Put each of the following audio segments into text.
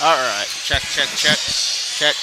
All right. Check, check, check, check.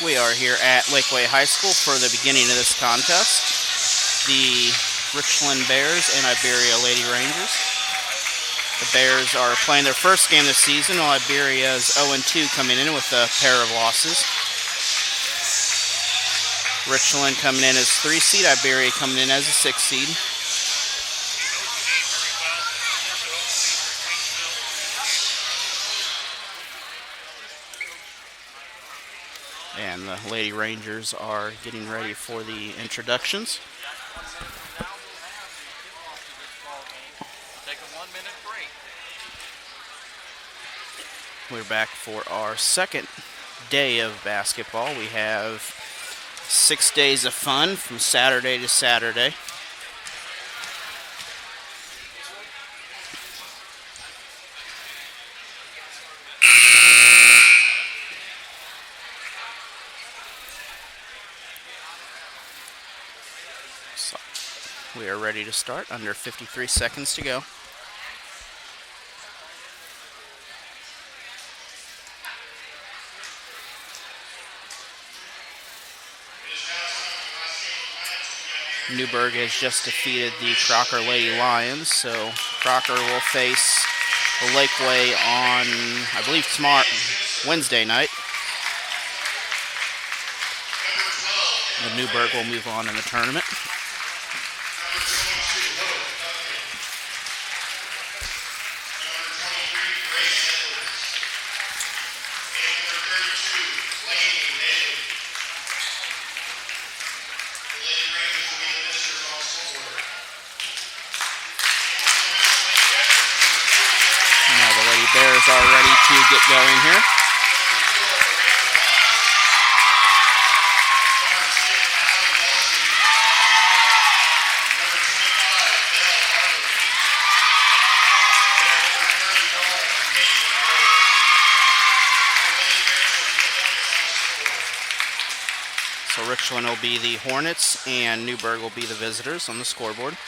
We are here at Lakeway High School for the beginning of this contest. The Richland Bears and Iberia Lady Rangers. The Bears are playing their first game this season, while Iberia is 0-2 coming in with a pair of losses. Richland coming in as 3 seed, Iberia coming in as a 6 seed. And the Lady Rangers are getting ready for the introductions. Take a 1-minute break. We're back for our second day of basketball. We have 6 days of fun from Saturday to Saturday. So we are ready to start. Under 53 seconds to go. Newburgh has just defeated the Crocker Lady Lions, so Crocker will face the Lakeway on, I believe, Wednesday night. The Newburgh will move on in the tournament. Bears are ready to get going here. So Richland will be the Hornets and Newburgh will be the visitors on the scoreboard.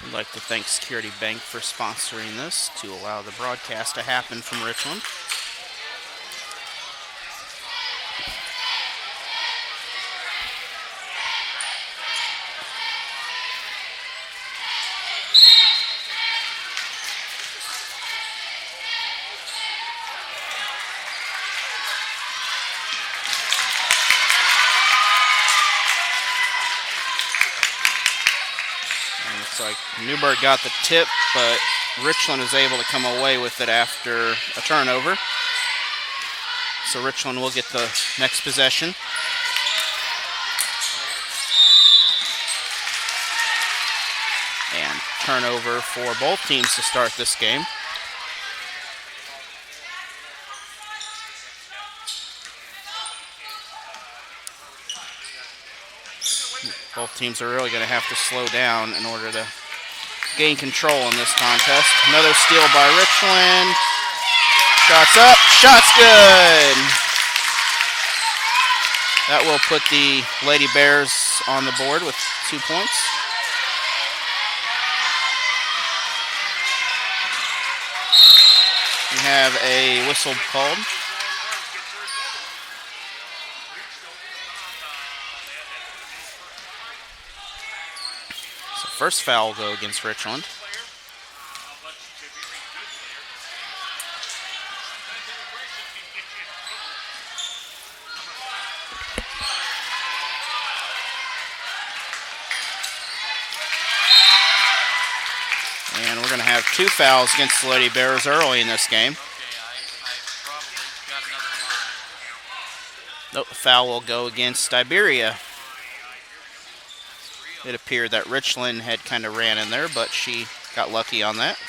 I'd like to thank Security Bank for sponsoring this to allow the broadcast to happen from Richland. Looks like Newburgh got the tip, but Richland is able to come away with it after a turnover. So Richland will get the next possession. And turnover for both teams to start this game. Both teams are really going to have to slow down in order to gain control in this contest. Another steal by Richland. Shots up, shots good. That will put the Lady Bears on the board with 2 points. We have a whistle called. First foul will go against Richland. we're going to have 2 fouls against the Lady Bears early in this game. Nope, the foul will go against Iberia. It appeared that Richland had kind of ran in there, but she got lucky on that.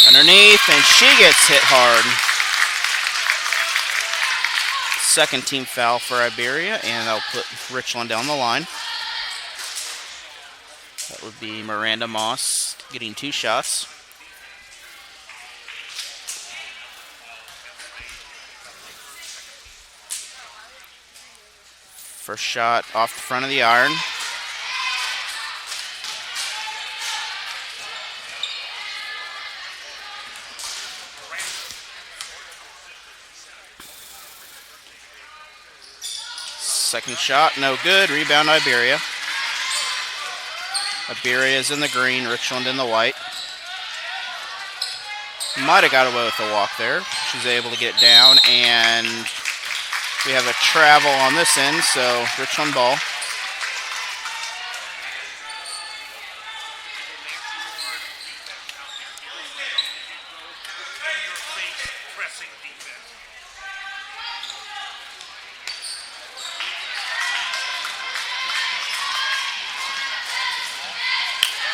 Underneath, and she gets hit hard. Second team foul for Iberia, and that'll put Richland down the line. That would be Miranda Moss getting 2 shots. First shot off the front of the iron. Second shot, no good. Rebound, Iberia. Iberia is in the green, Richland in the white. Might have got away with the walk there. She's able to get it down, and we have a travel on this end, so Richland ball.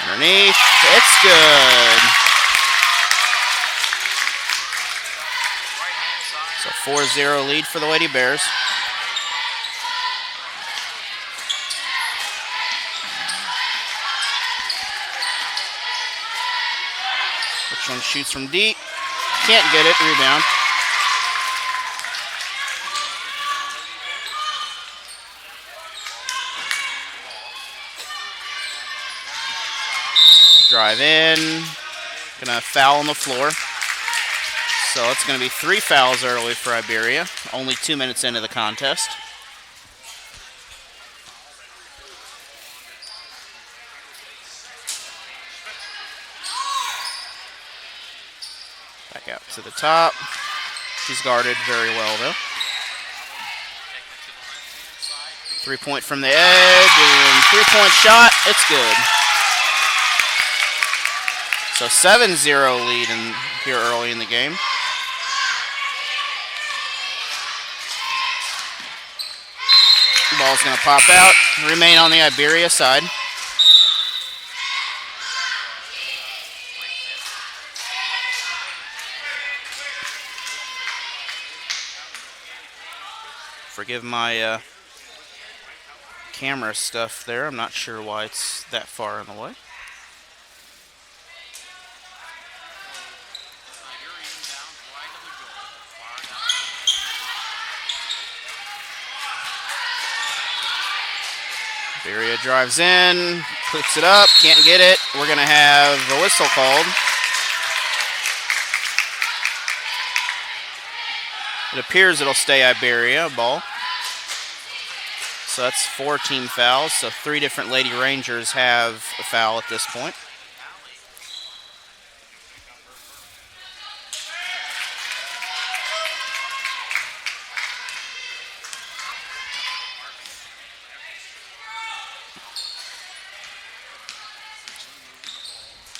Underneath, it's good. So 4-0 lead for the Lady Bears. Richland shoots from deep. Can't get it, rebound. Drive in, gonna foul on the floor. So it's gonna be 3 fouls early for Iberia, only 2 minutes into the contest. Back out to the top. She's guarded very well though. 3-point from the edge, and 3-point shot, it's good. So 7-0 lead in here early in the game. Ball's going to pop out, remain on the Iberia side. Forgive my camera stuff there. I'm not sure why it's that far in the way. Iberia drives in, puts it up, can't get it. We're going to have the whistle called. It appears it'll stay Iberia ball. So that's 4 team fouls, so 3 different Lady Rangers have a foul at this point.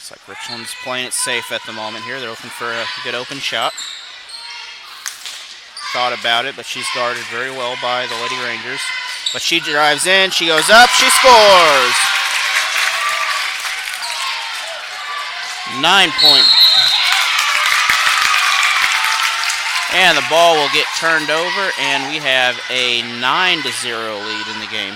Looks like Richland's playing it safe at the moment here. They're looking for a good open shot. Thought about it, but she's guarded very well by the Lady Rangers. But she drives in, she goes up, she scores! 9-point. And the ball will get turned over, and we have a 9-0 lead in the game.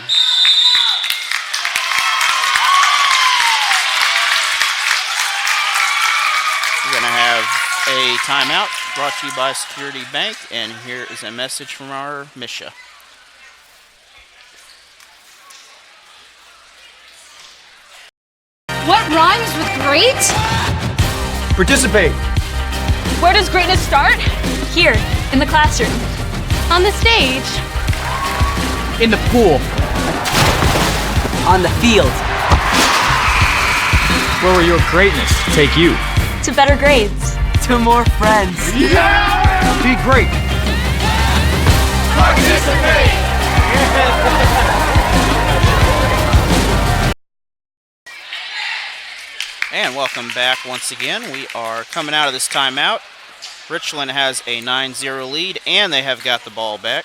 We're going to have a timeout brought to you by Security Bank, and here is a message from our Misha. What rhymes with great? Participate. Where does greatness start? Here, in the classroom. On the stage. In the pool. On the field. Where will your greatness take you? To better grades. To more friends. Yeah! Be great. Participate! And welcome back once again. We are coming out of this timeout. Richland has a 9-0 lead, and they have got the ball back.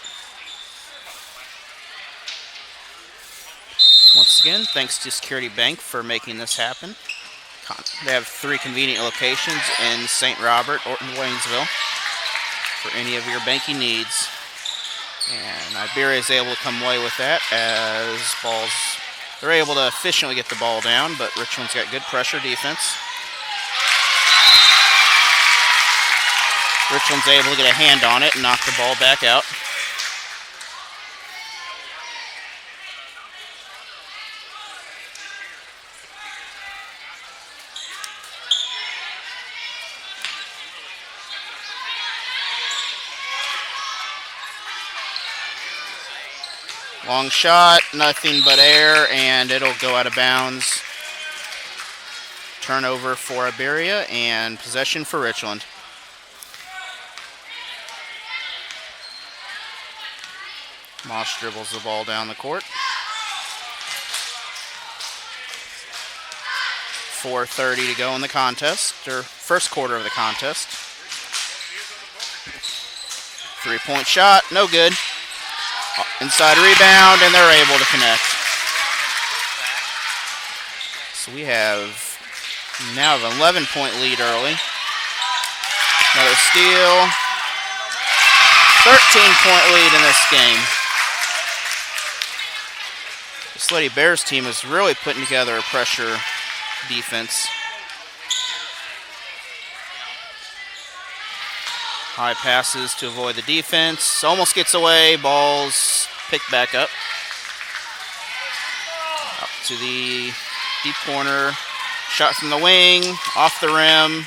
Once again, thanks to Security Bank for making this happen. They have 3 convenient locations in St. Robert or in Waynesville for any of your banking needs. And Iberia is able to come away with that as they're able to efficiently get the ball down, but Richland's got good pressure defense. Richland's able to get a hand on it and knock the ball back out. Long shot, nothing but air, and it'll go out of bounds. Turnover for Iberia and possession for Richland. Moss dribbles the ball down the court. 4:30 to go in the contest, or first quarter of the contest. 3-point shot, no good. Inside rebound, and they're able to connect. So we have now an 11-point lead early. Another steal. 13-point lead in this game. This Lady Bears team is really putting together a pressure defense. High passes to avoid the defense. Almost gets away. Ball's picked back up. Up to the deep corner. Shot from the wing. Off the rim.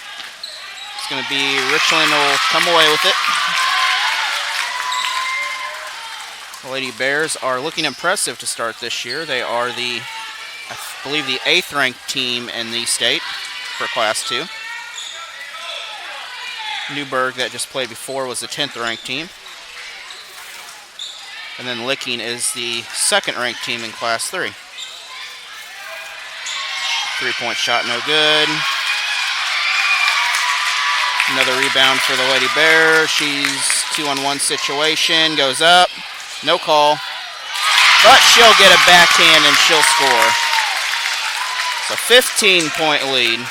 It's going to be Richland will come away with it. The Lady Bears are looking impressive to start this year. They are I believe, the 8th ranked team in the state for Class 2. Newburgh, that just played before, was the 10th ranked team. And then Licking is the 2nd ranked team in Class 3. 3-point shot, no good. Another rebound for the Lady Bears. She's 2-on-1 situation, goes up, no call. But she'll get a backhand and she'll score. It's a 15-point lead.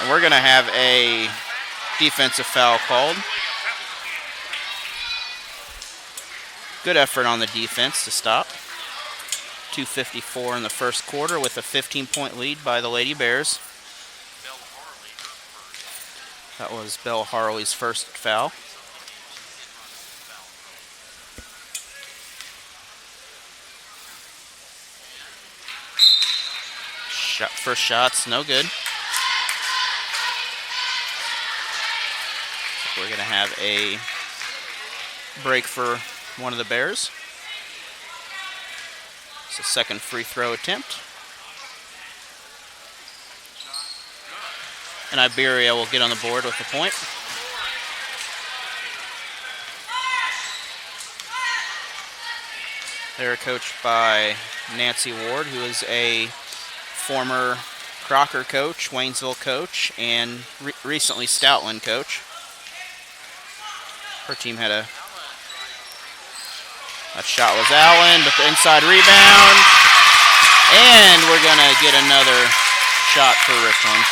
And we're going to have a defensive foul called. Good effort on the defense to stop. 2:54 in the first quarter with a 15-point lead by the Lady Bears. That was Belle Harley's first foul. First shot's no good. We're going to have a break for one of the Bears. It's a second free throw attempt. And Iberia will get on the board with the point. They're coached by Nancy Ward, who is a former Crocker coach, Waynesville coach, and recently Stoutland coach. Her team had that shot was Allen, but the inside rebound. And we're going to get another shot for Richland.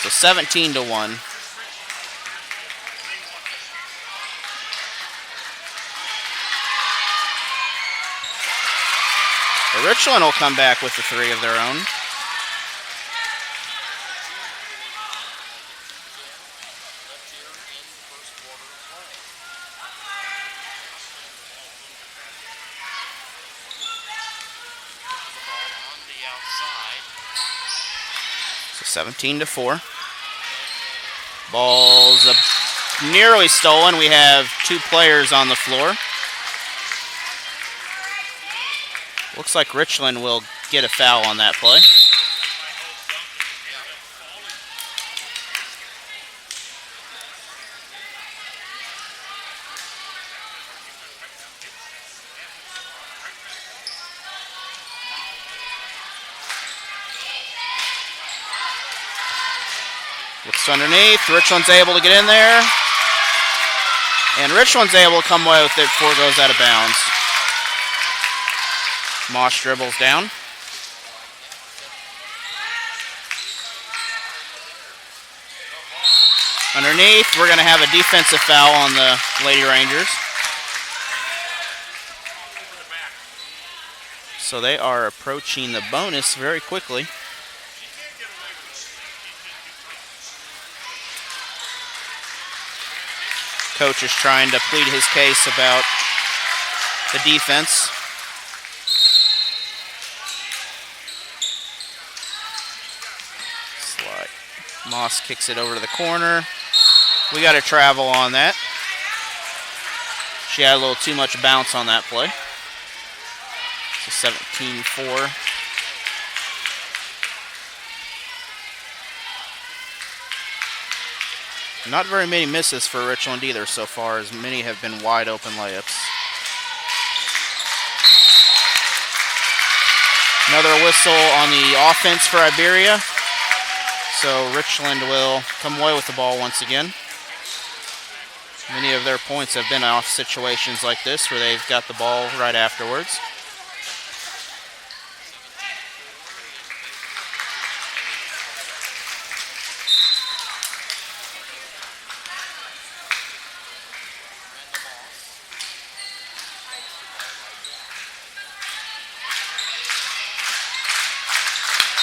So 17-1. But Richland will come back with the 3 of their own. So 17-4. Ball's nearly stolen. We have 2 players on the floor. Looks like Richland will get a foul on that play. Looks underneath. Richland's able to get in there. And Richland's able to come away with it before it goes out of bounds. Moss dribbles down. Underneath, we're going to have a defensive foul on the Lady Rangers. So they are approaching the bonus very quickly. Coach is trying to plead his case about the defense. Slide. Moss kicks it over to the corner. We got to travel on that. She had a little too much bounce on that play. So 17-4. Not very many misses for Richland either so far, as many have been wide open layups. Another whistle on the offense for Iberia. So Richland will come away with the ball once again. Many of their points have been off situations like this where they've got the ball right afterwards.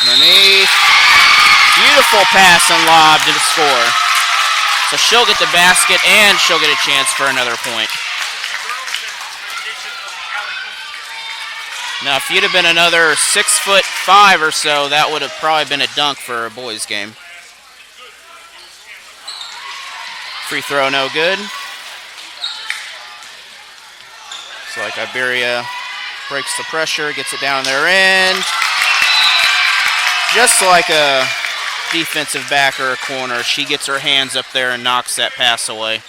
Underneath. Beautiful pass and lob to the score. So she'll get the basket and she'll get a chance for another point. Now, if you'd have been another 6'5" or so, that would have probably been a dunk for a boys' game. Free throw, no good. It's like Iberia breaks the pressure, gets it down their end. Just like a defensive back or a corner, she gets her hands up there and knocks that pass away.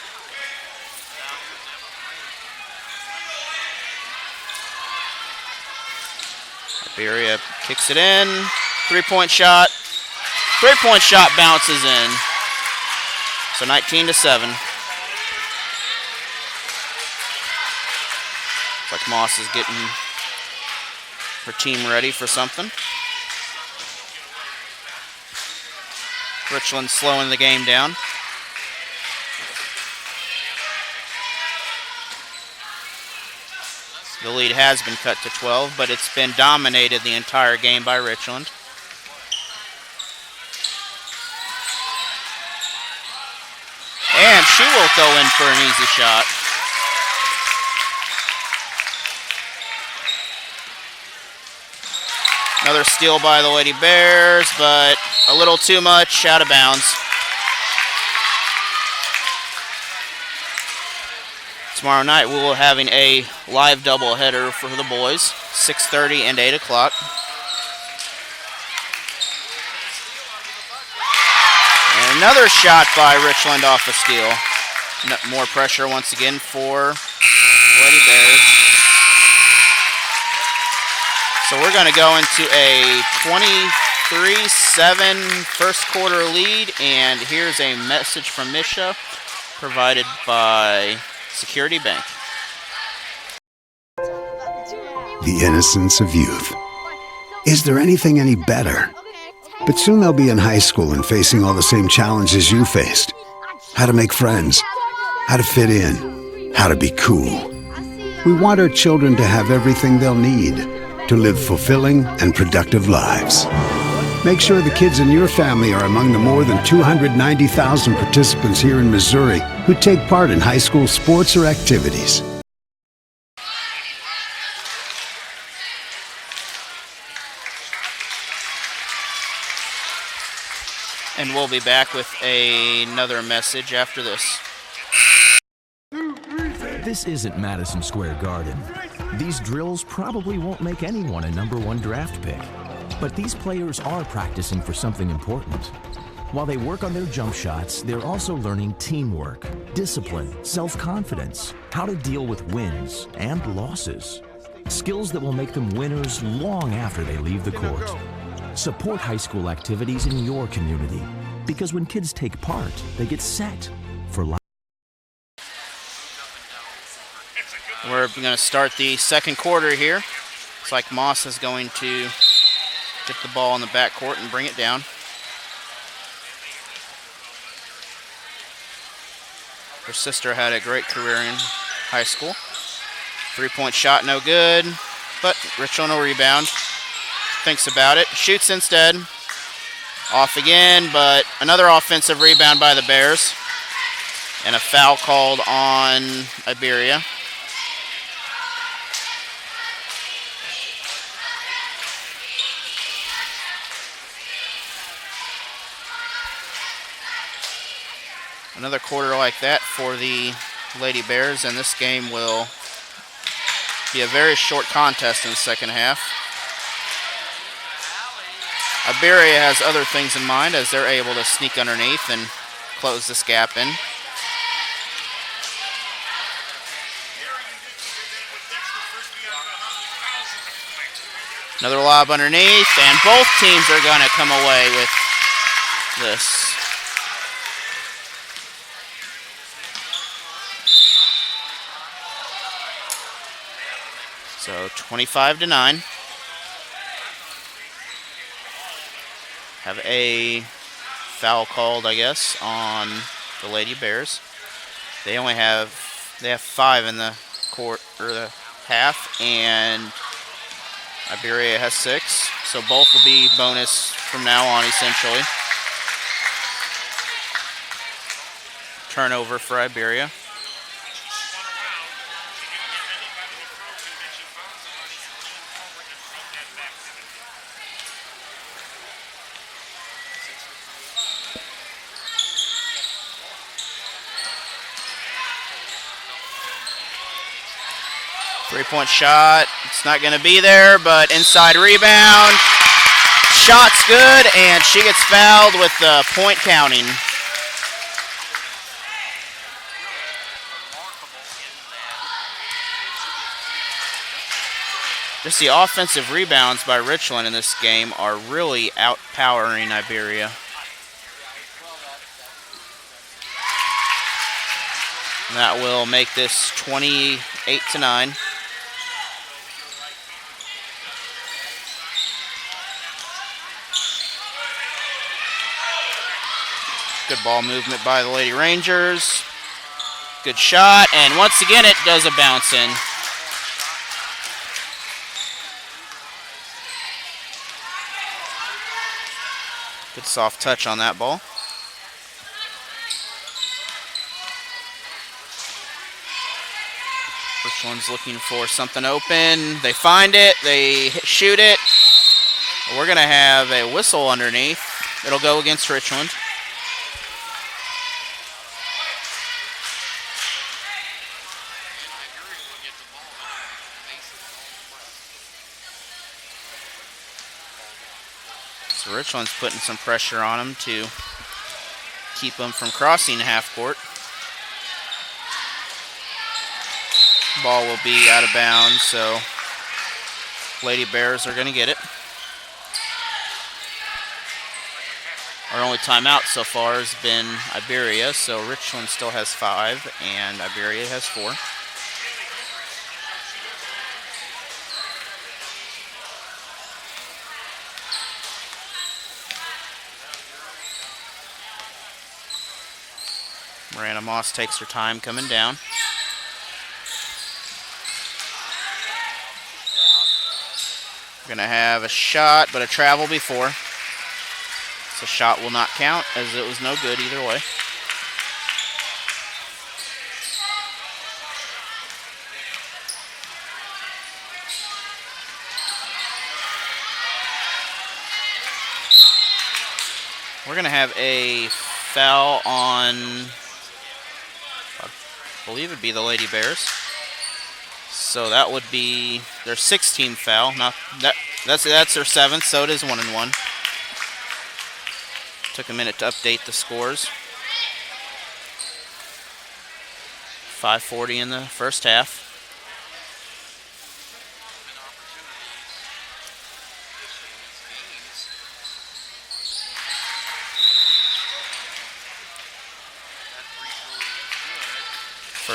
Iberia kicks it in. Three-point shot. Three-point shot bounces in. So 19-7. Looks like Moss is getting her team ready for something. Richland slowing the game down. The lead has been cut to 12, but it's been dominated the entire game by Richland. And she will go in for an easy shot. Another steal by the Lady Bears, but a little too much, out of bounds. Tomorrow night we will be having a live doubleheader for the boys, 6:30 and 8 o'clock. And another shot by Richland off a steal. More pressure once again for Lady Bears. So we're going to go into a 23-7 first quarter lead, and here's a message from Misha provided by Security Bank. The innocence of youth. Is there anything any better? But soon they'll be in high school and facing all the same challenges you faced. How to make friends, how to fit in, how to be cool. We want our children to have everything they'll need to live fulfilling and productive lives. Make sure the kids in your family are among the more than 290,000 participants here in Missouri who take part in high school sports or activities. And we'll be back with another message after this. This isn't Madison Square Garden. These drills probably won't make anyone a #1 draft pick. But these players are practicing for something important. While they work on their jump shots, they're also learning teamwork, discipline, self-confidence, how to deal with wins and losses. Skills that will make them winners long after they leave the court. Support high school activities in your community. Because when kids take part, they get set for life. We're going to start the second quarter here. It's like Moss is going to get the ball in the backcourt and bring it down. Her sister had a great career in high school. 3-point shot, no good, but Richland will rebound. Thinks about it, shoots instead. Off again, but another offensive rebound by the Bears. And a foul called on Iberia. Another quarter like that for the Lady Bears, and this game will be a very short contest in the second half. Iberia has other things in mind as they're able to sneak underneath and close this gap in. Another lob underneath, and both teams are going to come away with this. So 25-9. Have a foul called, I guess, on the Lady Bears. They have 5 in the court or the half, and Iberia has 6. So both will be bonus from now on, essentially. Turnover for Iberia. Three-point shot, it's not going to be there, but inside rebound. Shot's good, and she gets fouled with the point counting. Just the offensive rebounds by Richland in this game are really outpowering Iberia. And that will make this 28-9. Good ball movement by the Lady Rangers. Good shot, and once again it does a bounce in. Good soft touch on that ball. Richland's looking for something open. They find it, they shoot it. We're going to have a whistle underneath. It'll go against Richland. So Richland's putting some pressure on them to keep them from crossing half court. Ball will be out of bounds, so Lady Bears are going to get it. Our only timeout so far has been Iberia, so Richland still has 5 and Iberia has 4. Miranda Moss takes her time coming down. We're going to have a shot, but a travel before. So shot will not count, as it was no good either way. We're going to have a foul on, I believe it'd be the Lady Bears. So that would be their 6th team foul. Now that's their 7th, so it is 1-1. Took a minute to update the scores. 5:40 in the first half.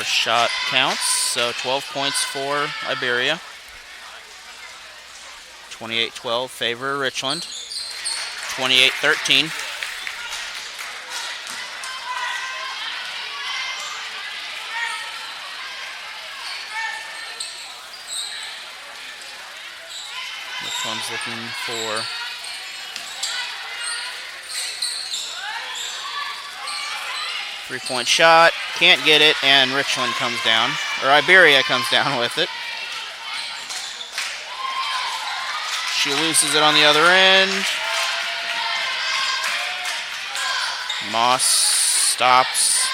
First shot counts, so 12 points for Iberia. 28-12 favor Richland. 28-13. Richland's looking for three-point shot. Can't get it, and Richland comes down, or Iberia comes down with it. She loses it on the other end. Moss stops.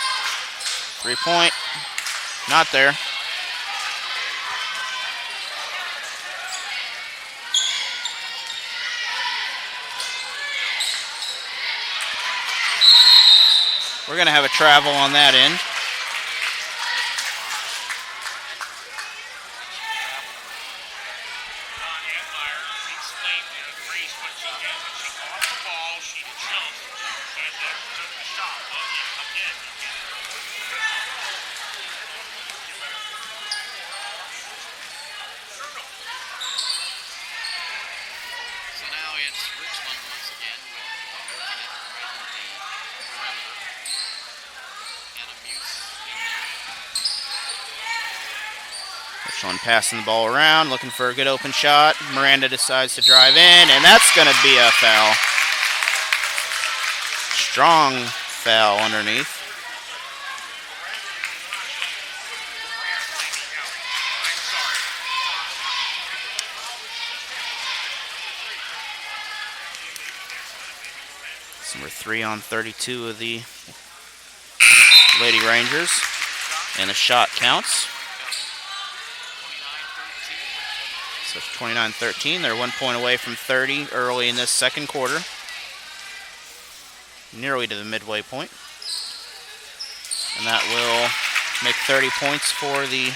3-point. Not there. We're going to have a travel on that end. So now it's Richland once again with working it right on the perimeter. And a Muse in there. Richland passing the ball around, looking for a good open shot. Miranda decides to drive in, and that's going to be a foul. Strong foul underneath. It's number 3 on 32 of the Lady Rangers, and the shot counts. So it's 29-13. They're 1 point away from 30 early in this second quarter. Nearly to the midway point. And that will make 30 points for the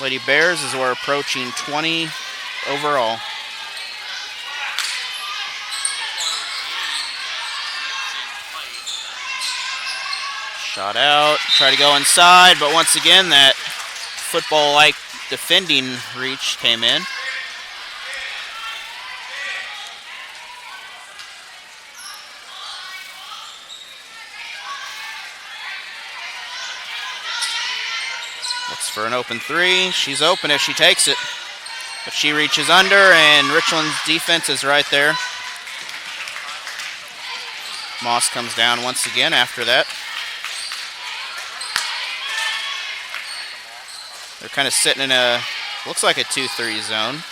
Lady Bears as we're approaching 20 overall. Shot out, try to go inside, but once again that football-like defending reach came in. Looks for an open three. She's open if she takes it. But she reaches under, and Richland's defense is right there. Moss comes down once again after that. They're kind of sitting in a, looks like a 2-3 zone.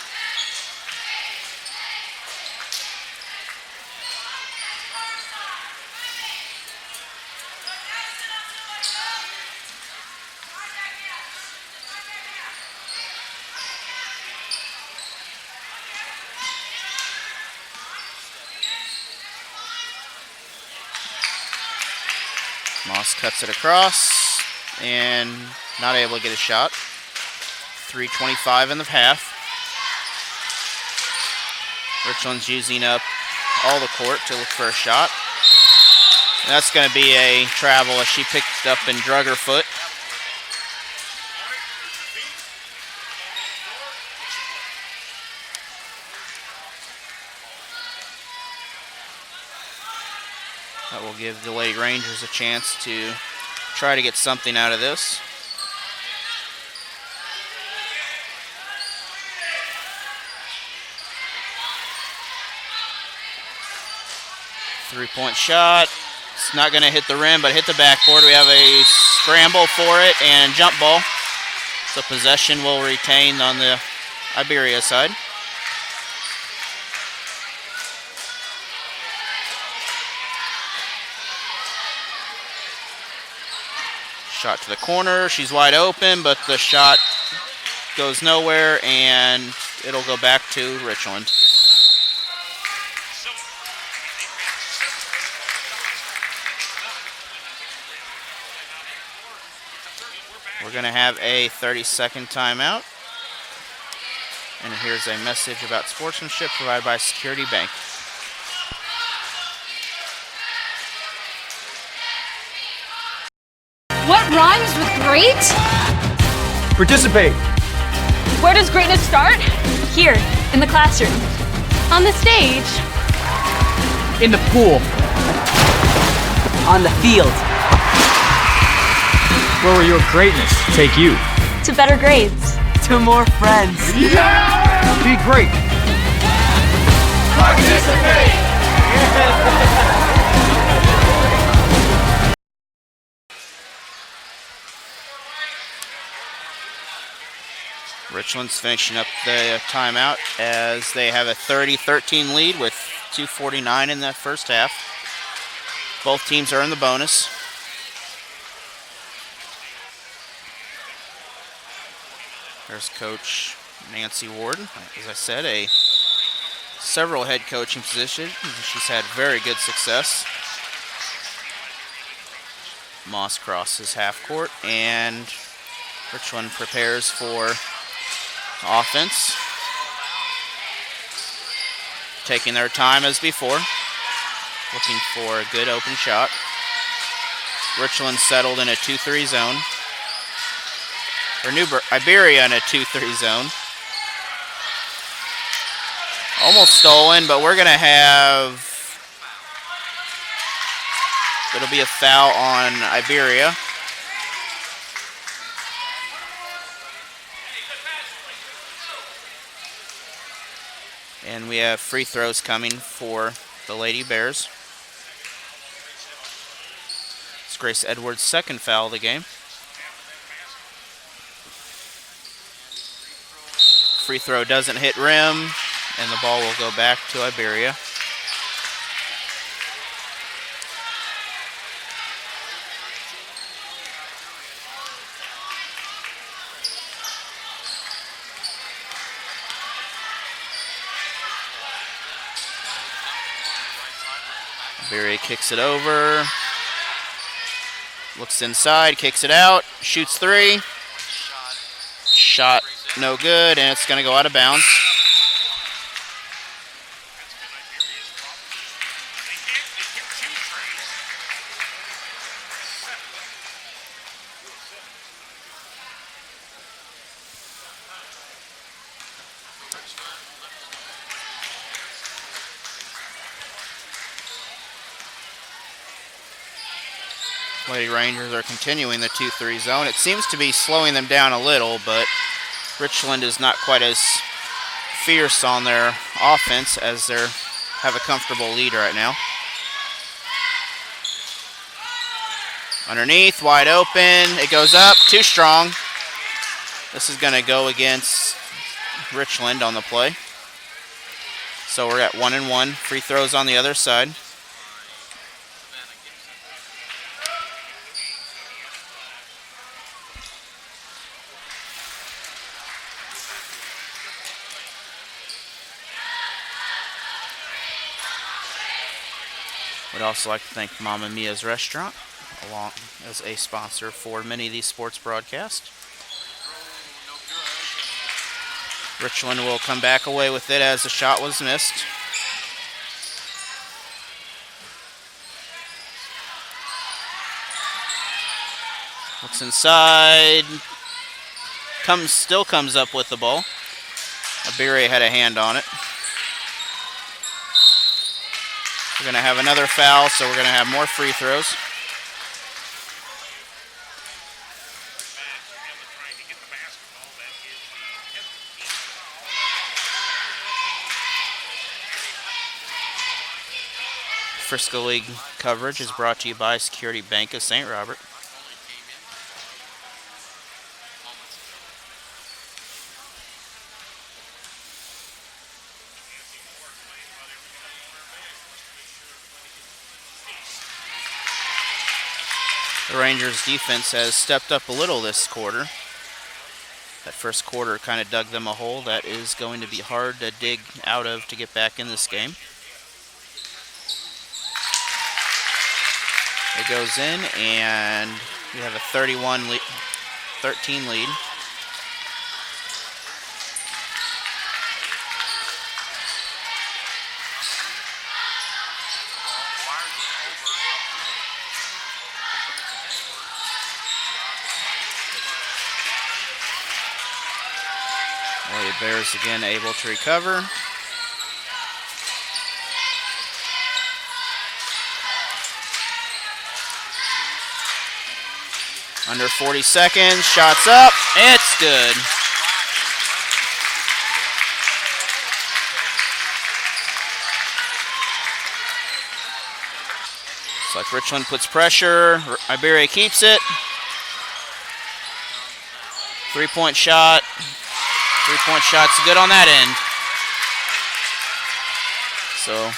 Moss cuts it across and not able to get a shot. 3:25 in the half. Richland's using up all the court to look for a shot. And that's going to be a travel as she picked up and drug her foot. That will give the Lady Rangers a chance to try to get something out of this. Three-point shot. It's not going to hit the rim, but hit the backboard. We have a scramble for it and jump ball. So possession will retain on the Iberia side. Shot to the corner. She's wide open, but the shot goes nowhere, and it'll go back to Richland. We're going to have a 30-second timeout. And here's a message about sportsmanship provided by Security Bank. What rhymes with great? Participate. Where does greatness start? Here, in the classroom. On the stage. In the pool. On the field. Where will your greatness take you? To better grades. To more friends. Be great. Richland's finishing up the timeout as they have a 30-13 lead with 2:49 in that first half. Both teams are in the bonus. There's Coach Nancy Ward. As I said, several head coaching positions. She's had very good success. Moss crosses half court, and Richland prepares for offense. Taking their time as before. Looking for a good open shot. Richland settled in a 2-3 zone. Or Iberia in a 2-3 zone. Almost stolen, but we're going to have... It'll be a foul on Iberia. And we have free throws coming for the Lady Bears. It's Grace Edwards' second foul of the game. Free throw doesn't hit rim, and the ball will go back to Iberia. Iberia kicks it over. Looks inside, kicks it out, shoots three. Shot no good, and it's going to go out of bounds. Lady Rangers are continuing the 2-3 zone. It seems to be slowing them down a little, but Richland is not quite as fierce on their offense as they have a comfortable lead right now. Underneath, wide open. It goes up, too strong. This is going to go against Richland on the play. So we're at 1-1. Free throws on the other side. Would also like to thank Mamma Mia's Restaurant, along as a sponsor for many of these sports broadcasts. Richland will come back away with it as the shot was missed. Looks inside. Still comes up with the ball. Iberia had a hand on it. We're going to have another foul, so we're going to have more free throws. Frisco League coverage is brought to you by Security Bank of St. Robert. The Rangers defense has stepped up a little this quarter. That first quarter kind of dug them a hole that is going to be hard to dig out of to get back in this game. It goes in, and we have a 31-13 lead. The Bears again able to recover. Under 40 seconds, shots up, it's good. Looks like Richland puts pressure, Iberia keeps it. 3-point shot. 3-point shot's good on that end. So,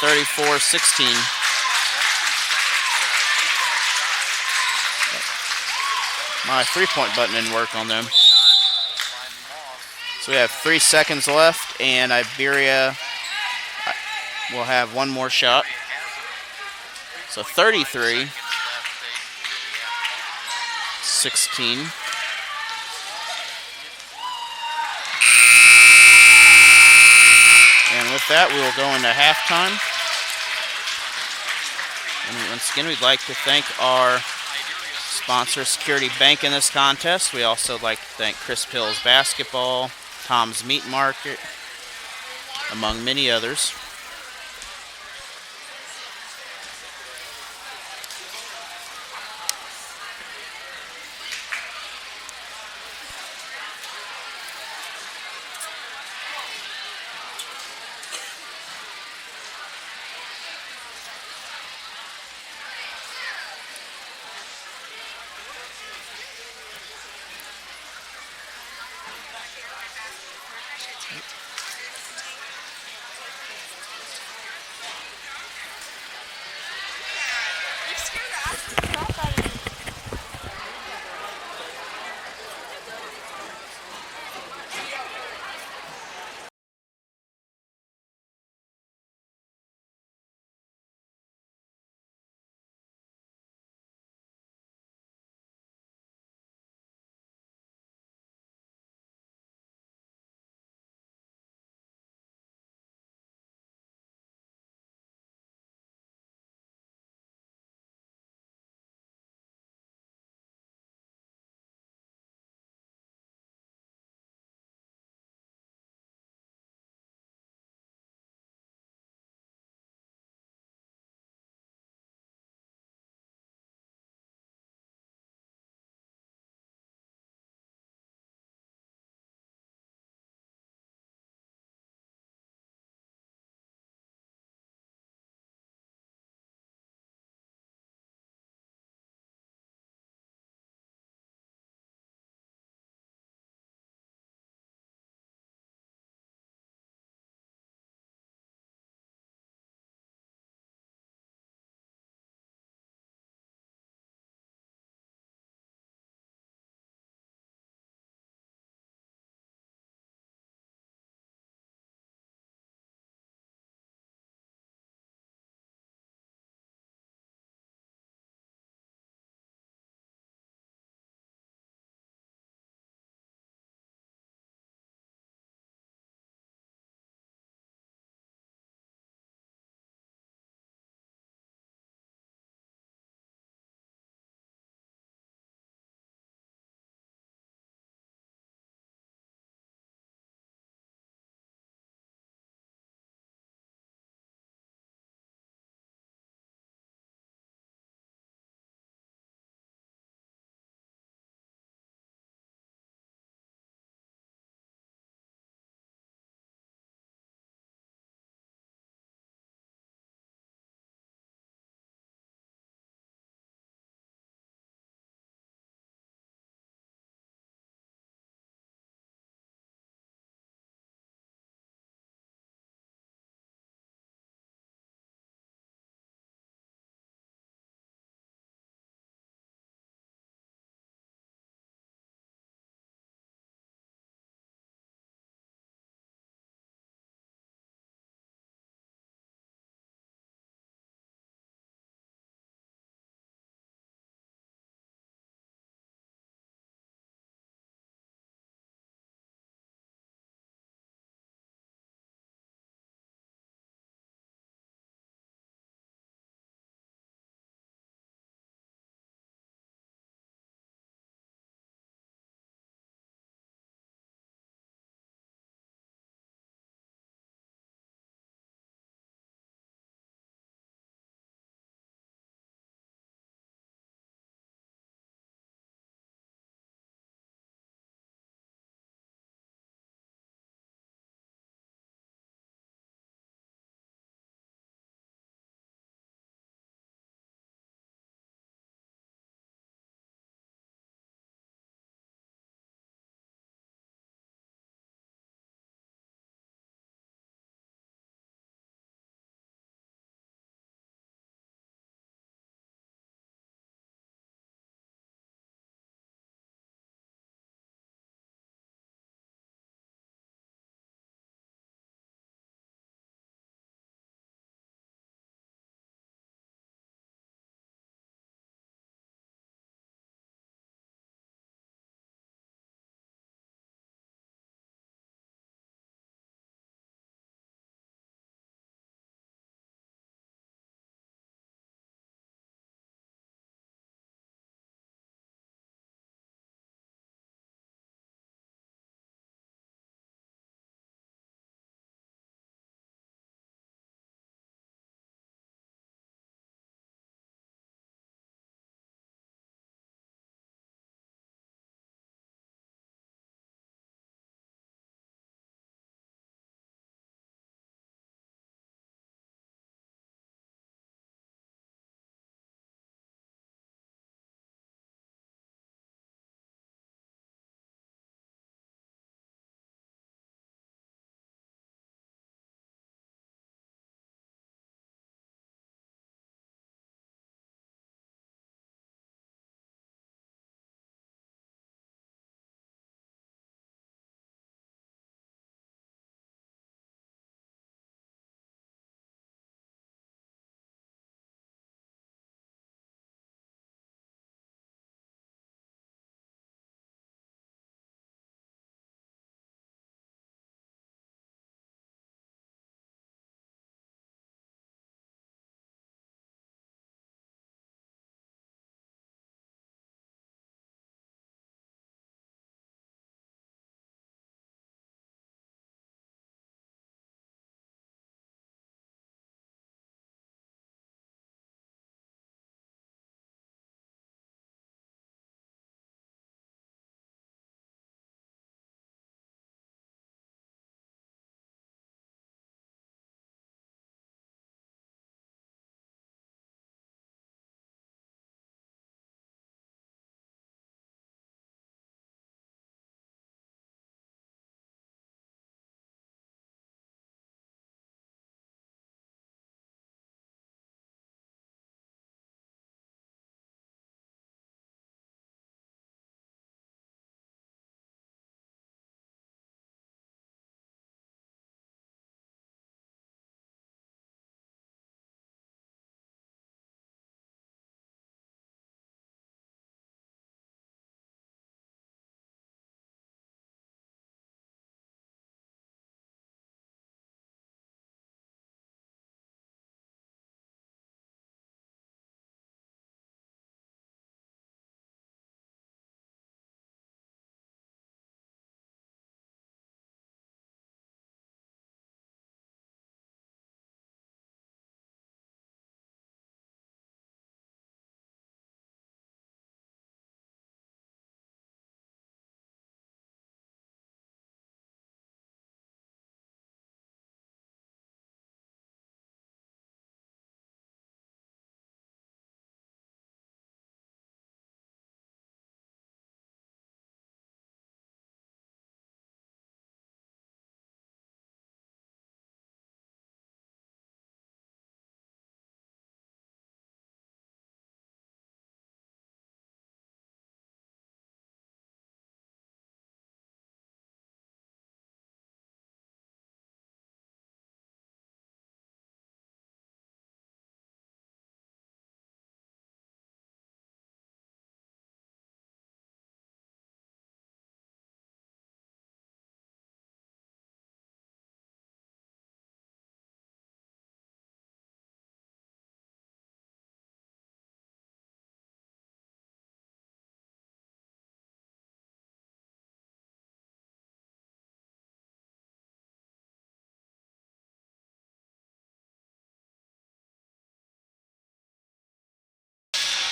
34-16. My 3-point button didn't work on them. So we have 3 seconds left, and Iberia will have one more shot. So 33-16. And with that, we will go into halftime. And once again, we'd like to thank our sponsor, Security Bank, in this contest. We also like to thank Chris Pills Basketball, Tom's Meat Market, among many others.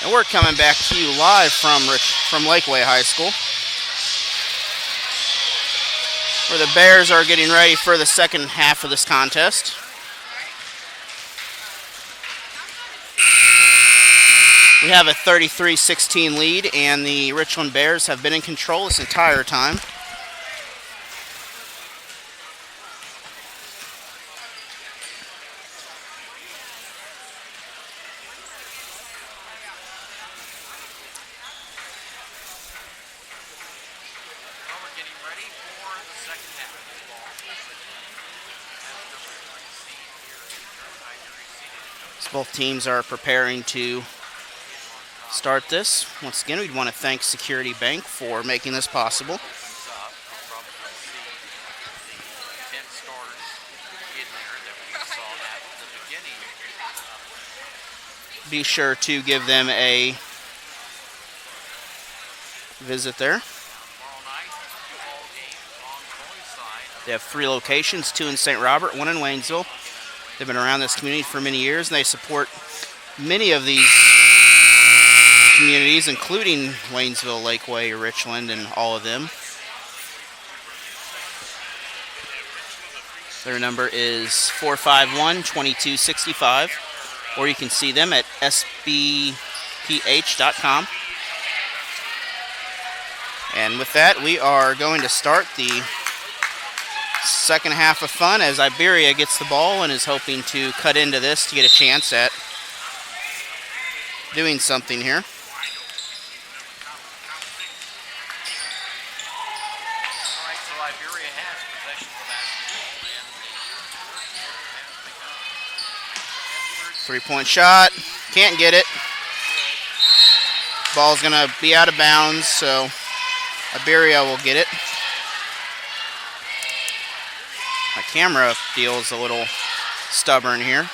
And we're coming back to you live from Lakeway High School, where the Bears are getting ready for the second half of this contest. We have a 33-16 lead, and the Richland Bears have been in control this entire time. Both teams are preparing to start this. Once again, we'd want to thank Security Bank for making this possible. Be sure to give them a visit there. They have 3 locations, 2 in St. Robert, 1 in Waynesville. They've been around this community for many years, and they support many of these communities, including Waynesville, Lakeway, Richland, and all of them. Their number is 451-2265, or you can see them at sbph.com. And with that, we are going to start the second half of fun as Iberia gets the ball and is hoping to cut into this to get a chance at doing something here. Three-point shot, can't get it. Ball's gonna be out of bounds, so Iberia will get it. My camera deal is a little stubborn here.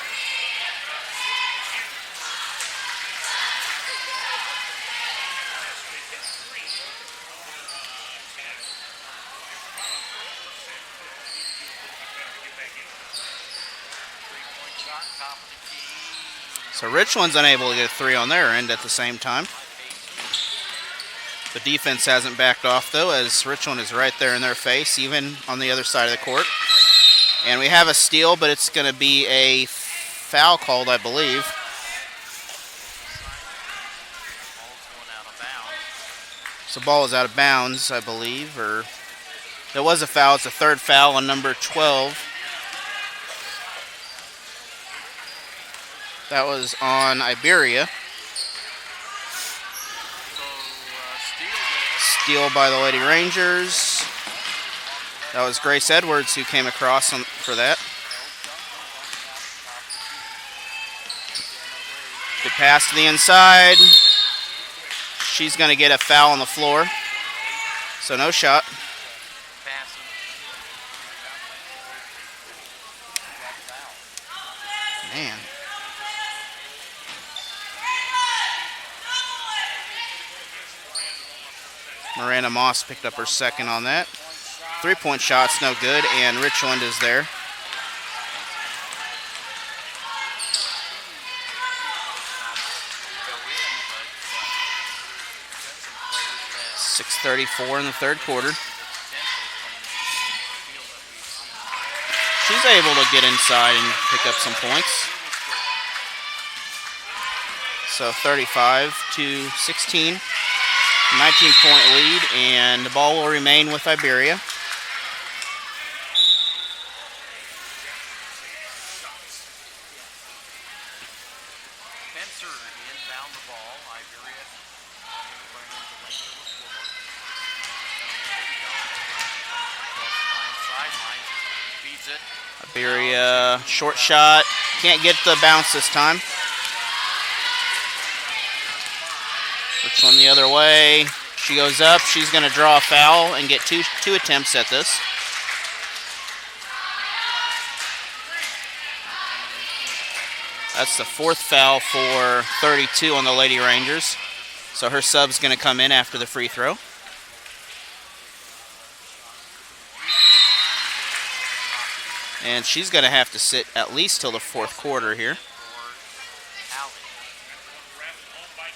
So Richland's unable to get a 3 on their end at the same time. The defense hasn't backed off, though, as Richland is right there in their face, even on the other side of the court. And we have a steal, but it's going to be a foul called, I believe. So ball is out of bounds, I believe, or there was a foul. It's a third foul on number 12. That was on Iberia. Steal by the Lady Rangers. That was Grace Edwards who came across for that. Good pass to the inside. She's going to get a foul on the floor. So no shot. Man. Miranda Moss picked up her second on that. 3-point shot's no good, and Richland is there. .634 in the third quarter. She's able to get inside and pick up some points. So 35-16. 19-point lead, and the ball will remain with Iberia. Spencer inbound the ball. Iberia feeds it. Iberia, short shot. Can't get the bounce this time. Richland the other way. She goes up. She's going to draw a foul and get two attempts at this. That's the 4th foul for 32 on the Lady Rangers. So her sub's going to come in after the free throw. And she's going to have to sit at least till the 4th quarter here.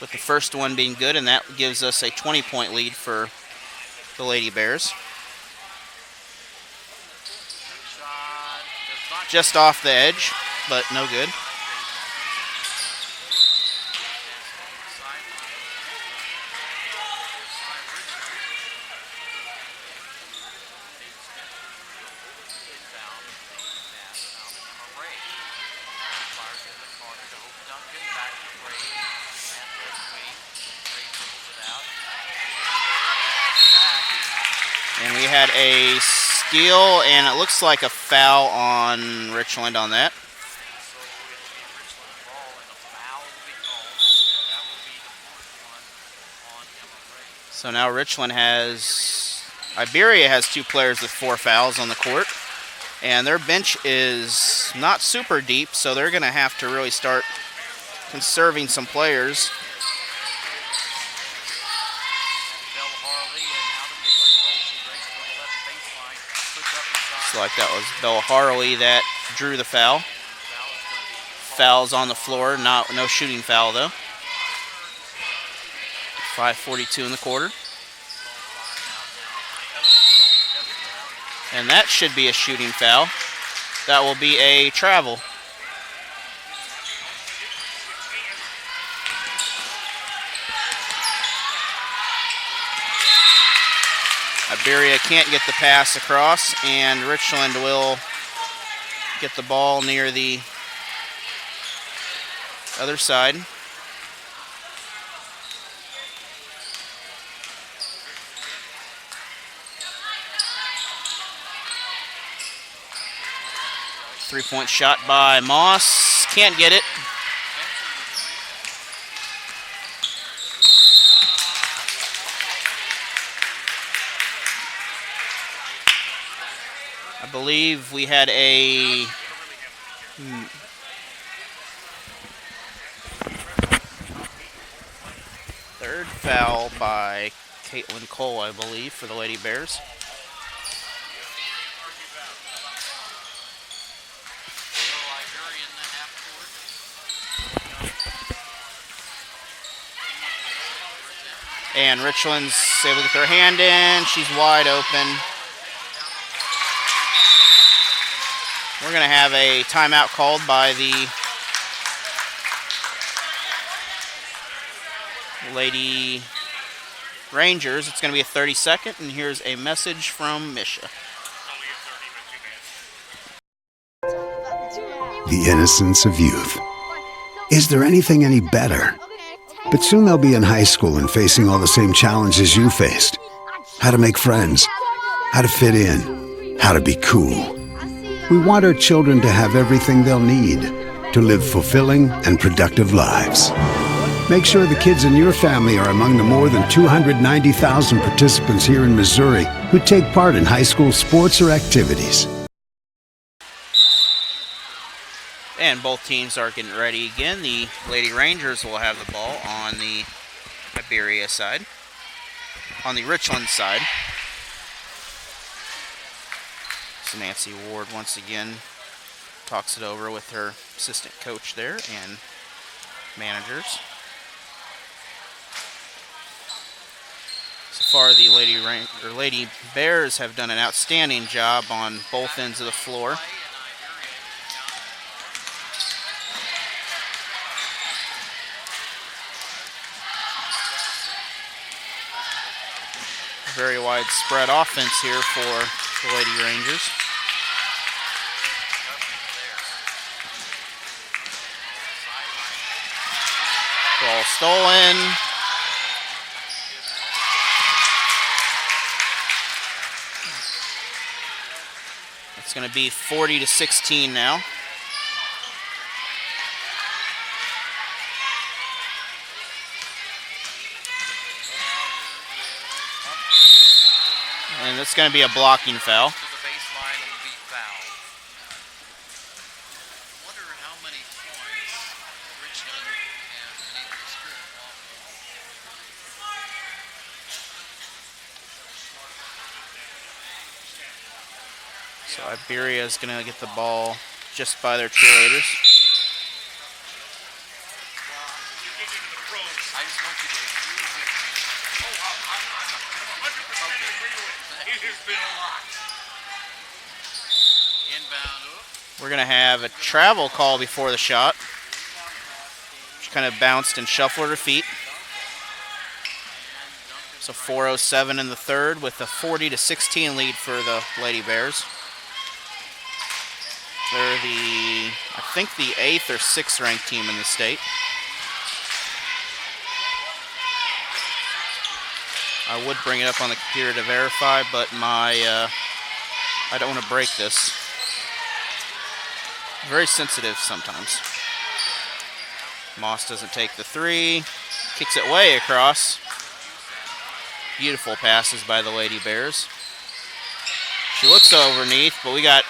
with the first one being good, and that gives us a 20-point lead for the Lady Bears. Just off the edge, but no good. And we had a steal, and it looks like a foul on Richland on that. So now Richland has, Iberia has 2 players with 4 fouls on the court. And their bench is not super deep, so they're going to have to really start conserving some players. Looks like that was Bella Harley that drew the foul. Foul's on the floor, no shooting foul though. 5:42 in the quarter. And that should be a shooting foul. That will be a travel. Iberia can't get the pass across, and Richland will get the ball near the other side. Three-point shot by Moss. Can't get it. I believe we had a third foul by Caitlin Cole, I believe, for the Lady Bears. And Richland's able to get their hand in. She's wide open. We're going to have a timeout called by the Lady Rangers. It's going to be a 30-second, and here's a message from Misha. The innocence of youth. Is there anything any better? But soon they'll be in high school and facing all the same challenges you faced. How to make friends, how to fit in, how to be cool. We want our children to have everything they'll need to live fulfilling and productive lives. Make sure the kids in your family are among the more than 290,000 participants here in Missouri who take part in high school sports or activities. And both teams are getting ready again. The Lady Rangers will have the ball on the Iberia side, on the Richland side. So Nancy Ward once again talks it over with her assistant coach there and managers. So far, the Lady Bears have done an outstanding job on both ends of the floor. Very widespread offense here for the Lady Rangers. Ball stolen. It's going to be 40-16 now. And it's going to be a blocking foul. So Iberia is going to get the ball just by their cheerleaders. Inbound up. We're going to have a travel call before the shot. She kind of bounced and shuffled her feet. So 4:07 in the third with a 40-16 lead for the Lady Bears. They're I think the 8th or 6th ranked team in the state. I would bring it up on the computer to verify, but I don't want to break this. Very sensitive sometimes. Moss doesn't take the three. Kicks it way across. Beautiful passes by the Lady Bears. She looks underneath, but we have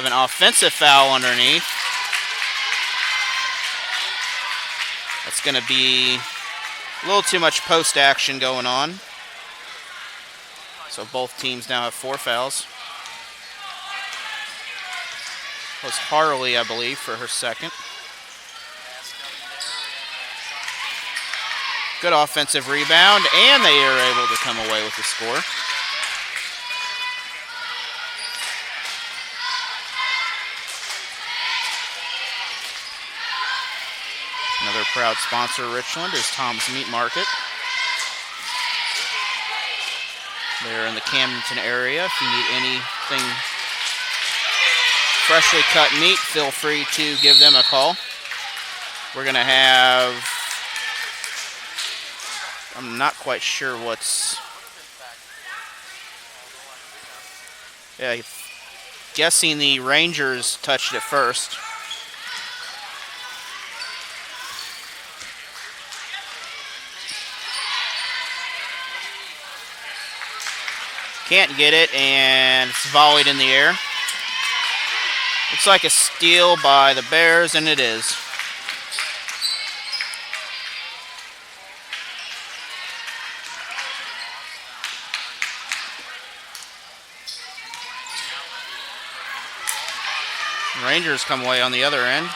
an offensive foul underneath. That's going to be a little too much post action going on. So both teams now have 4 fouls. That was Harley, I believe, for her second. Good offensive rebound, and they are able to come away with the score. Another proud sponsor of Richland is Tom's Meat Market. They're in the Camdenton area. If you need anything freshly cut meat, feel free to give them a call. We're going to have, I'm not quite sure what's, guessing the Rangers touched it first. Can't get it, and it's volleyed in the air. Looks like a steal by the Bears, and it is. Rangers come away on the other end.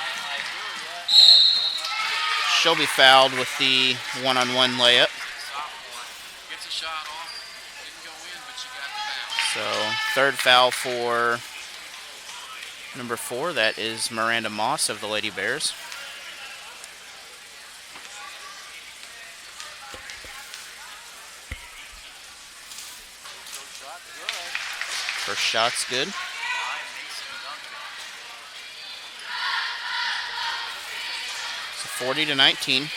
She'll be fouled with the one-on-one layup. Gets a shot off. Didn't go in, but she got the foul. So, third foul for number 4. That is Miranda Moss of the Lady Bears. First shot's good. So 40-19.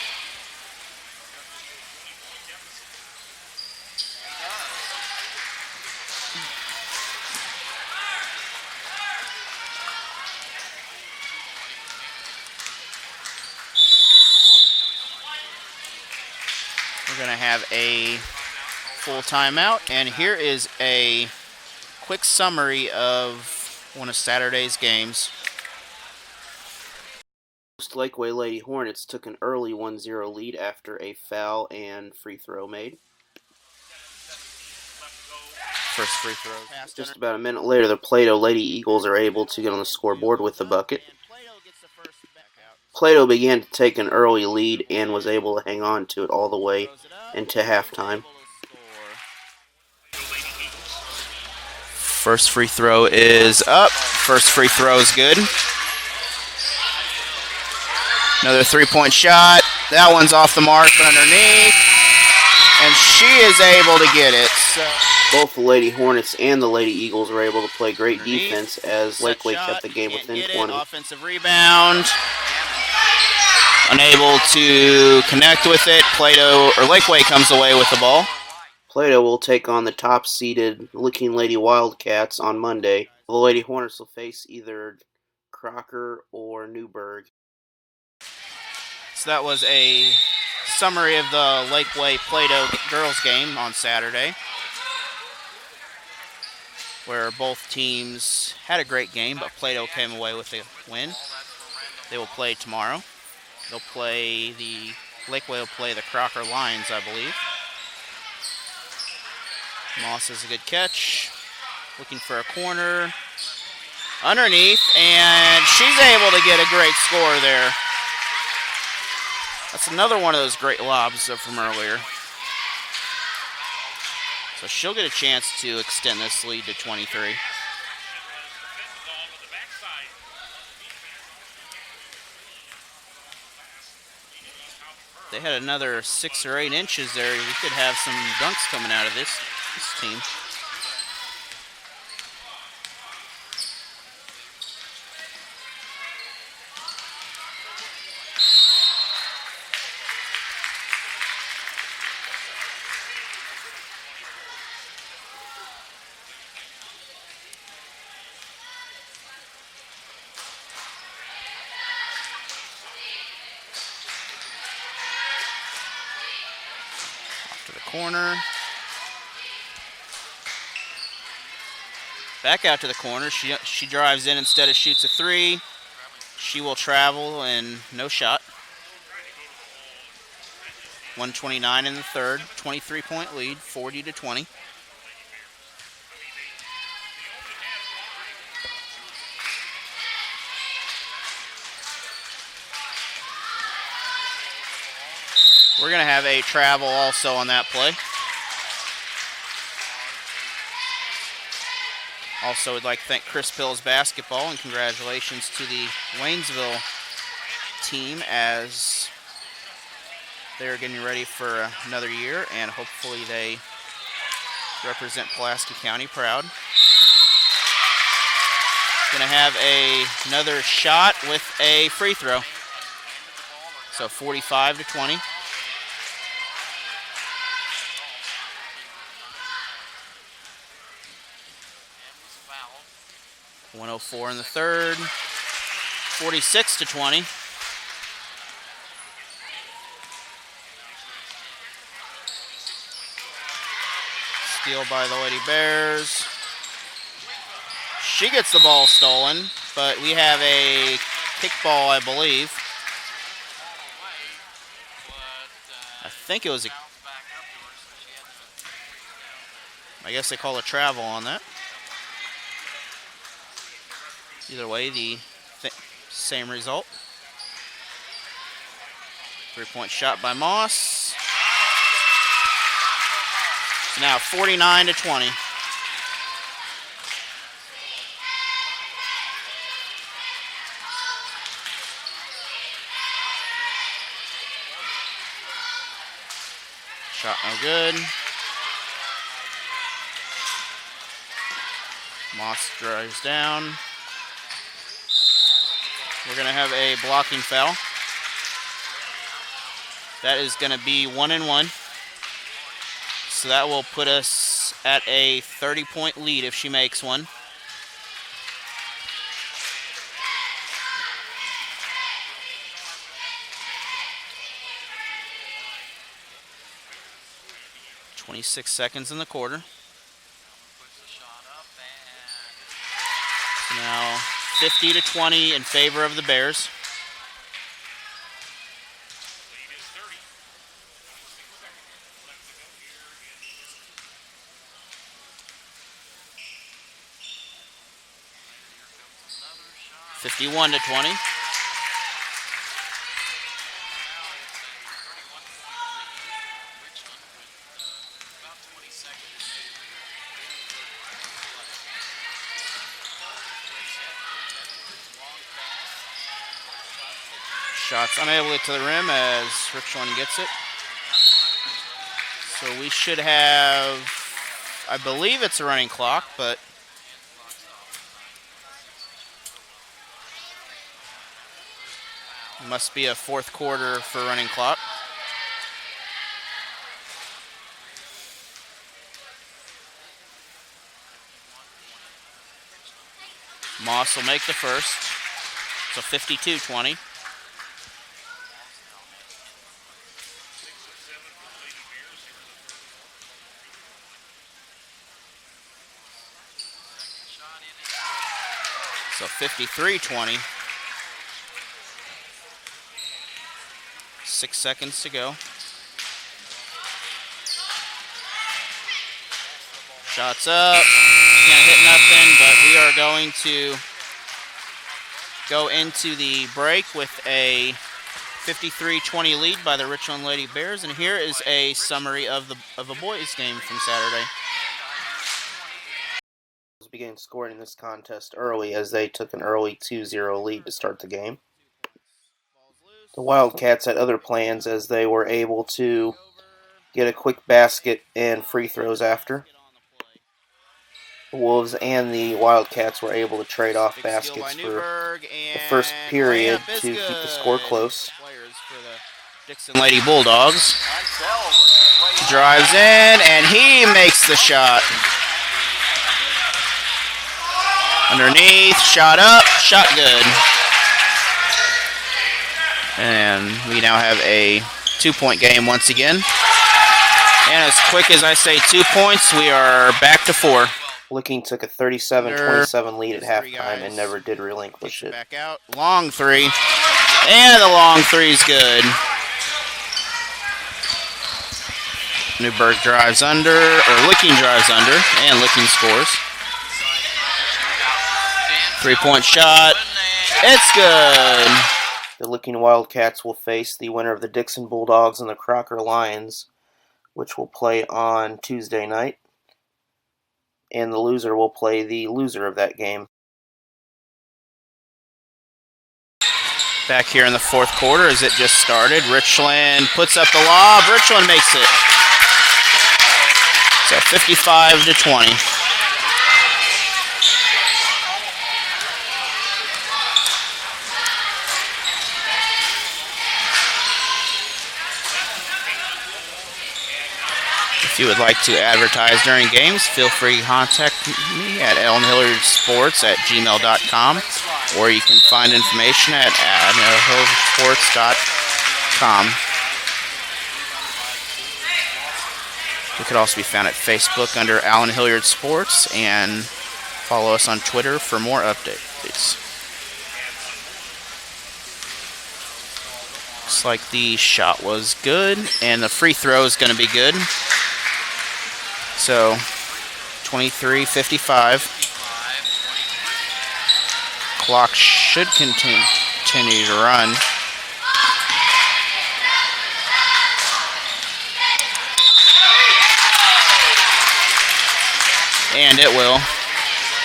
We're going to have a full timeout, and here is a quick summary of one of Saturday's games. Lakeway Lady Hornets took an early 1-0 lead after a foul and free throw made. First free throw. Just about a minute later, the Plato Lady Eagles are able to get on the scoreboard with the bucket. Plato began to take an early lead and was able to hang on to it all the way into halftime. First free throw is up. First free throw is good. Another three-point shot. That one's off the mark underneath. And she is able to get it. So both the Lady Hornets and the Lady Eagles were able to play great defense as Lakeway kept the game within 20. Offensive rebound. Unable to connect with it. Lakeway comes away with the ball. Plato will take on the top-seeded Licking Lady Wildcats on Monday. The Lady Hornets will face either Crocker or Newburgh. So that was a summary of the Lakeway Plato girls game on Saturday, where both teams had a great game, but Plato came away with a win. They will play tomorrow. Lakeway will play the Crocker Lions, I believe. Moss has a good catch. Looking for a corner. Underneath, and she's able to get a great score there. That's another one of those great lobs from earlier. So she'll get a chance to extend this lead to 23. They had another 6 or 8 inches there. We could have some dunks coming out of this team. Corner. Back out to the corner. She drives in instead of shoots a 3. She will travel and no shot. 129 in the third. 23-point lead, 40-20. We're going to have a travel also on that play. Also, would like to thank Chris Pills Basketball and congratulations to the Waynesville team as they're getting ready for another year, and hopefully they represent Pulaski County proud. Going to have another shot with a free throw. So 45-20. 104 in the third, 46-20. Steal by the Lady Bears. She gets the ball stolen, but we have a kickball, I believe. I think it was I guess they call a travel on that. Either way, the same result. 3-point shot by Moss. It's now 49-20. Shot no good. Moss drives down. We're going to have a blocking foul. That is going to be 1-1. So that will put us at a 30-point lead if she makes one. .26 seconds in the quarter. Now 50-20 in favor of the Bears. (51-20). Shots unable to get to the rim as Richland gets it. So we should have, I believe it's a running clock, but it must be a fourth quarter for running clock. Moss will make the first. So 52-20. So 53-20. 6 seconds to go. Shots up. Can't hit nothing, but we are going to go into the break with a 53-20 lead by the Richland Lady Bears. And here is a summary of a boys game from Saturday. began scoring this contest early as they took an early 2-0 lead to start the game. The Wildcats had other plans as they were able to get a quick basket and free throws after. The Wolves and the Wildcats were able to trade off baskets for the first period to keep the score close. Dixon Lady Bulldogs drives in, and he makes the shot. Underneath, shot up, shot good. And we now have a 2-point game once again. And as quick as I say 2 points, we are back to 4. Licking took a 37-27 lead at halftime and never did relinquish it. Back out, long three, and the long three's good. Newberg drives under, or Licking drives under, and Licking scores. 3-point shot, it's good. The Licking Wildcats will face the winner of the Dixon Bulldogs and the Crocker Lions, which will play on Tuesday night. And the loser will play the loser of that game. Back here in the fourth quarter as it just started. Richland puts up the lob. Richland makes it. So 55-20. If you would like to advertise during games, feel free to contact me at allenhilliardsports@gmail.com, or you can find information at allenhilliardsports.com. We could also be found at Facebook under Allen Hilliard Sports, and follow us on Twitter for more updates. Looks like the shot was good, and the free throw is going to be good. So, 23:55. Clock should continue to run. And it will.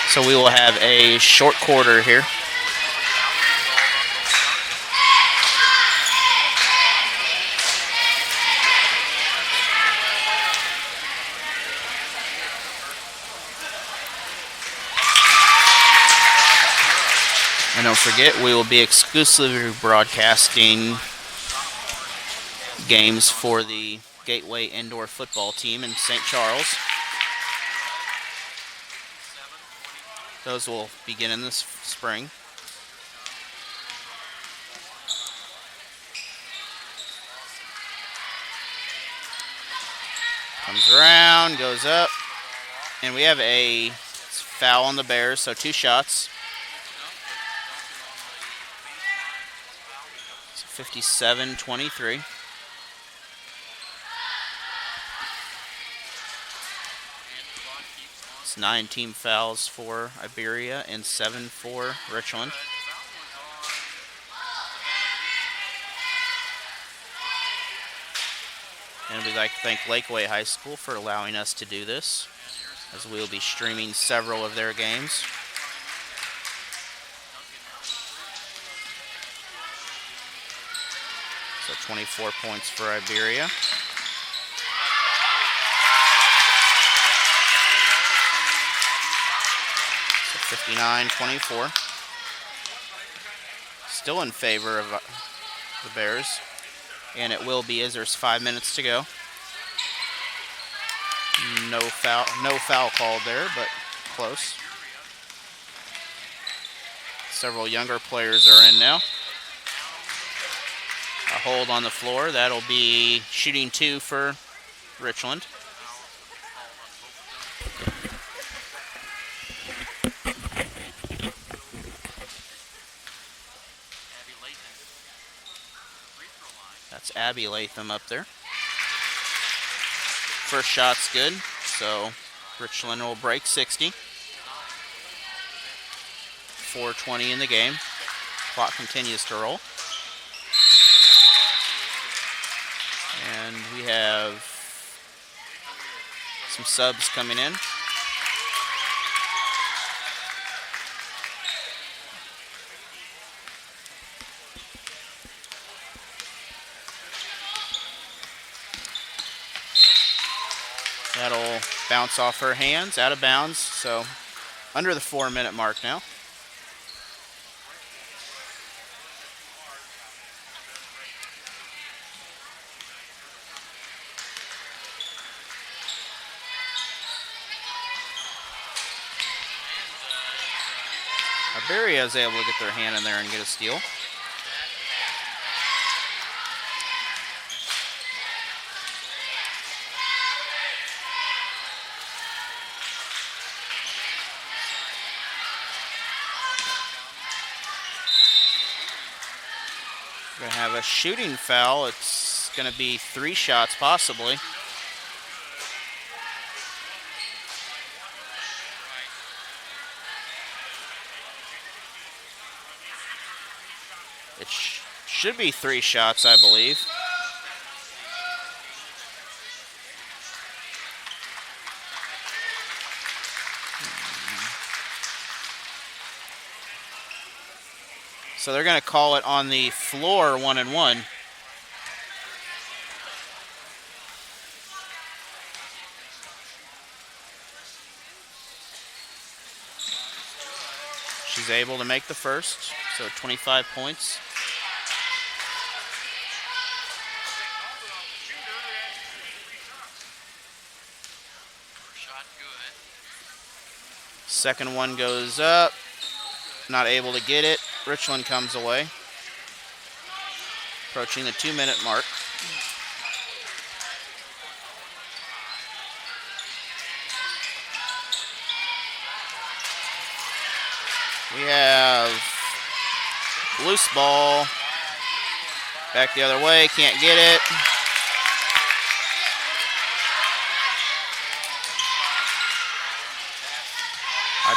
So we will have a short quarter here. And don't forget, we will be exclusively broadcasting games for the Gateway Indoor Football Team in St. Charles. Those will begin in this spring. Comes around, goes up, and we have a foul on the Bears, so 2 shots. 57-23. It's 9 team fouls for Iberia and 7 for Richland. And we'd like to thank Lakeway High School for allowing us to do this, as we will be streaming several of their games. So 24 points for Iberia. So 59-24. Still in favor of the Bears. And it will be as there's 5 minutes to go. No foul called there, but close. Several younger players are in now. A hold on the floor. That'll be shooting 2 for Richland. That's Abby Latham up there. First shot's good, so Richland will break 60. 4:20 in the game. Clock continues to roll. And we have some subs coming in. will bounce off her hands, out of bounds. So under the 4-minute mark now. Iberia is able to get their hand in there and get a steal. We're going to have a shooting foul. It's going to be 3 shots possibly. It should be 3 shots, I believe. So they're going to call it on the floor 1-1. She's able to make the first, so 25 points. Second one goes up, not able to get it. Richland comes away, approaching the 2-minute mark. We have loose ball, back the other way, can't get it.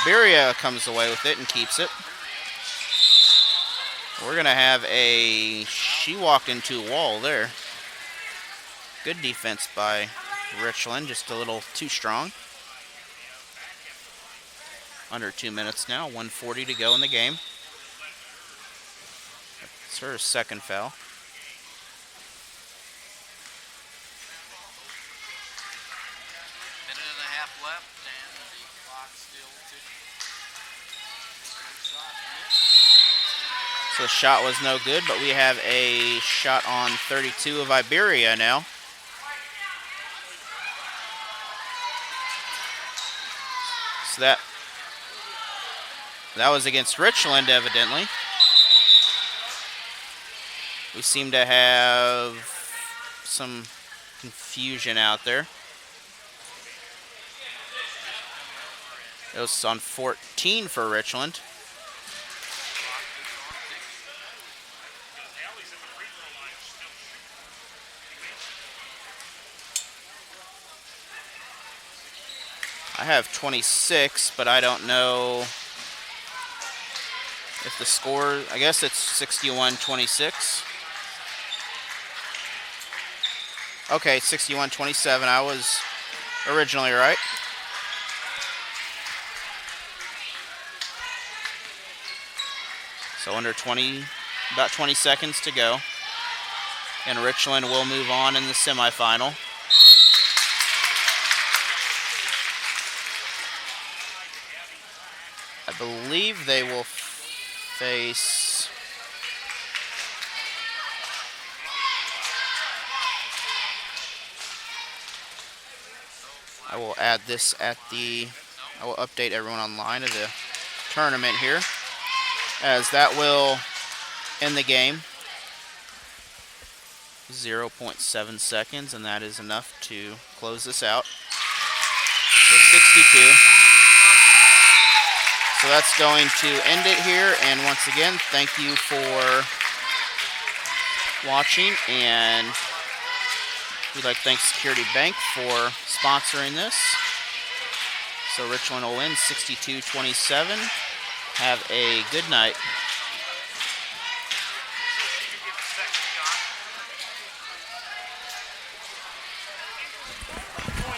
Iberia comes away with it and keeps it. We're going to have she walked into a wall there. Good defense by Richland, just a little too strong. Under 2 minutes now, 1:40 to go in the game. It's her second foul. Minute and a half left, and the clock still ticking. So the shot was no good, but we have a shot on 32 of Iberia now. So that was against Richland, evidently. We seem to have some confusion out there. It was on 14 for Richland. I have 26, but I don't know if the score, I guess it's 61-26. Okay, 61-27. I was originally right. So under 20, about 20 seconds to go. And Richland will move on in the semifinal. I believe they will face I will add this I will update everyone online of the tournament here, as that will end the game. 0.7 seconds, and that is enough to close this out. So 62. So that's going to end it here, and once again, thank you for watching, and we'd like to thank Security Bank for sponsoring this. So Richland will win 62-27. Have a good night.